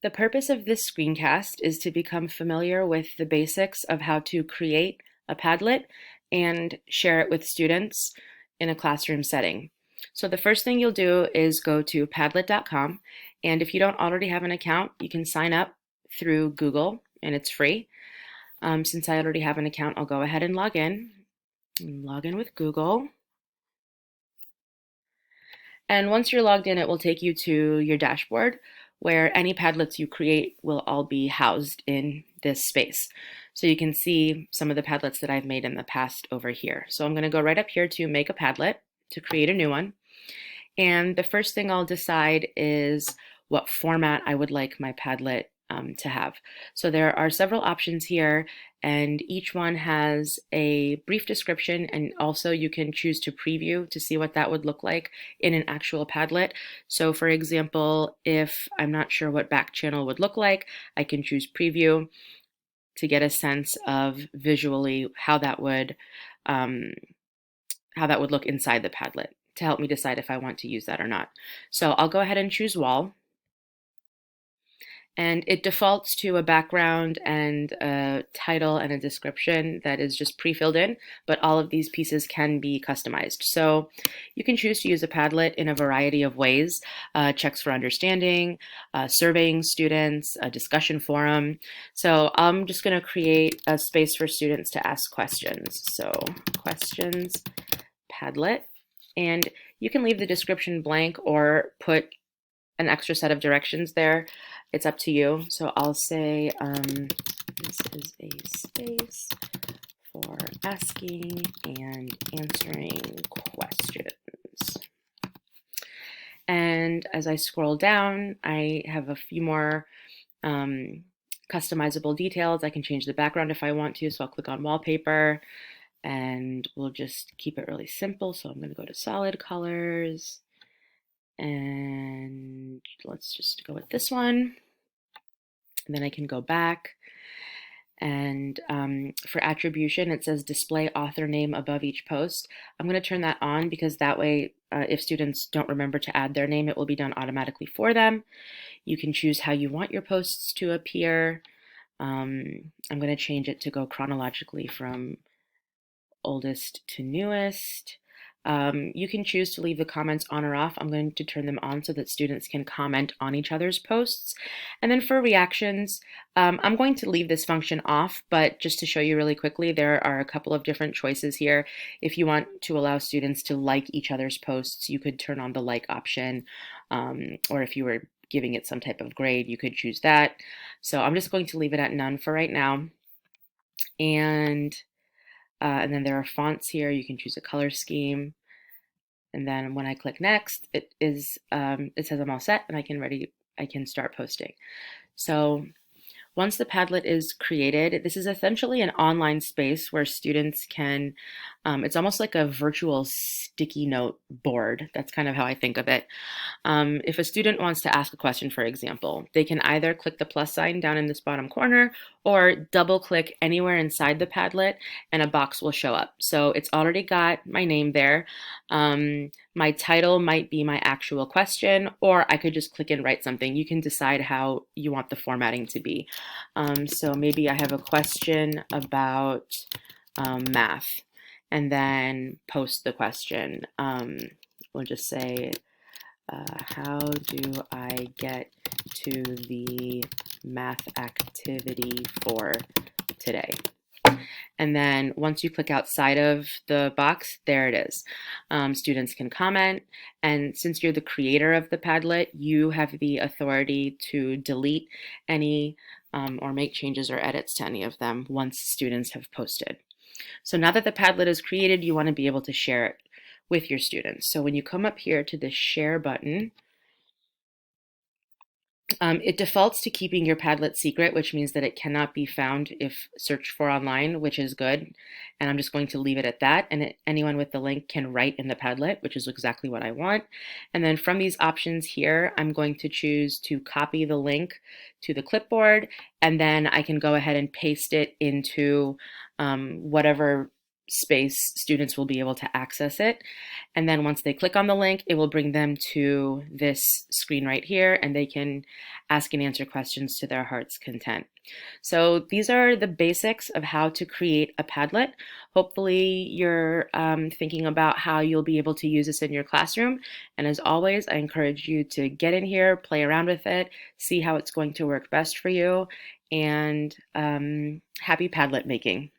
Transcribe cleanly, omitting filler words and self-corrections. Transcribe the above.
The purpose of this screencast is to become familiar with the basics of how to create a Padlet and share it with students in a classroom setting. So the first thing you'll do is go to Padlet.com, and if you don't already have an account, you can sign up through Google, and it's free. Since I already have an account, I'll go ahead and log in. Log in with Google. And once you're logged in, it will take you to your dashboard where any Padlets you create will all be housed in this space. So you can see some of the Padlets that I've made in the past over here. So I'm going to go right up here to make a Padlet to create a new one. And the first thing I'll decide is what format I would like my Padlet to have. So there are several options here, and each one has a brief description, and also you can choose to preview to see what that would look like in an actual Padlet. So for example, if I'm not sure what back channel would look like, I can choose preview to get a sense of visually how that would look inside the Padlet to help me decide if I want to use that or not. So I'll go ahead and choose wall. And it defaults to a background and a title and a description that is just pre-filled in, but all of these pieces can be customized. So you can choose to use a Padlet in a variety of ways: checks for understanding, surveying students, a discussion forum. So I'm just going to create a space for students to ask questions. So questions, Padlet, and you can leave the description blank or put an extra set of directions there. It's up to you. So I'll say this is a space for asking and answering questions. And as I scroll down, I have a few more customizable details. I can change the background if I want to, so I'll click on wallpaper, and we'll just keep it really simple. So I'm going to go to solid colors, and let's just go with this one. And then I can go back, and for attribution, it says display author name above each post. I'm going to turn that on because that way, if students don't remember to add their name, it will be done automatically for them. You can choose how you want your posts to appear. I'm going to change it to go chronologically from oldest to newest. You can choose to leave the comments on or off. I'm going to turn them on so that students can comment on each other's posts. And then for reactions, I'm going to leave this function off, but just to show you really quickly, there are a couple of different choices here. If you want to allow students to like each other's posts, you could turn on the like option, or if you were giving it some type of grade, you could choose that. So I'm just going to leave it at none for right now. And then there are fonts here. You can choose a color scheme. And then when I click next, it says I'm all set and I can start posting. So once the Padlet is created, this is essentially an online space where students can, it's almost like a virtual sticky note board. That's kind of how I think of it. If a student wants to ask a question, for example, they can either click the plus sign down in this bottom corner or double click anywhere inside the Padlet and a box will show up. So it's already got my name there. My title might be my actual question, or I could just click and write something. You can decide how you want the formatting to be. So maybe I have a question about math, and then post the question. We'll just say, how do I get to the math activity for today? And then once you click outside of the box, there it is. Students can comment, and since you're the creator of the Padlet, you have the authority to delete any or make changes or edits to any of them once students have posted. So now that the Padlet is created, you want to be able to share it with your students. So when you come up here to the share button, it defaults to keeping your Padlet secret, which means that it cannot be found if searched for online, which is good. And I'm just going to leave it at that. And anyone with the link can write in the Padlet, which is exactly what I want. And then from these options here, I'm going to choose to copy the link to the clipboard, and then I can go ahead and paste it into whatever space, students will be able to access it. And then once they click on the link, it will bring them to this screen right here, and they can ask and answer questions to their heart's content. So these are the basics of how to create a Padlet. Hopefully you're thinking about how you'll be able to use this in your classroom. And as always, I encourage you to get in here, play around with it, see how it's going to work best for you, and happy Padlet making.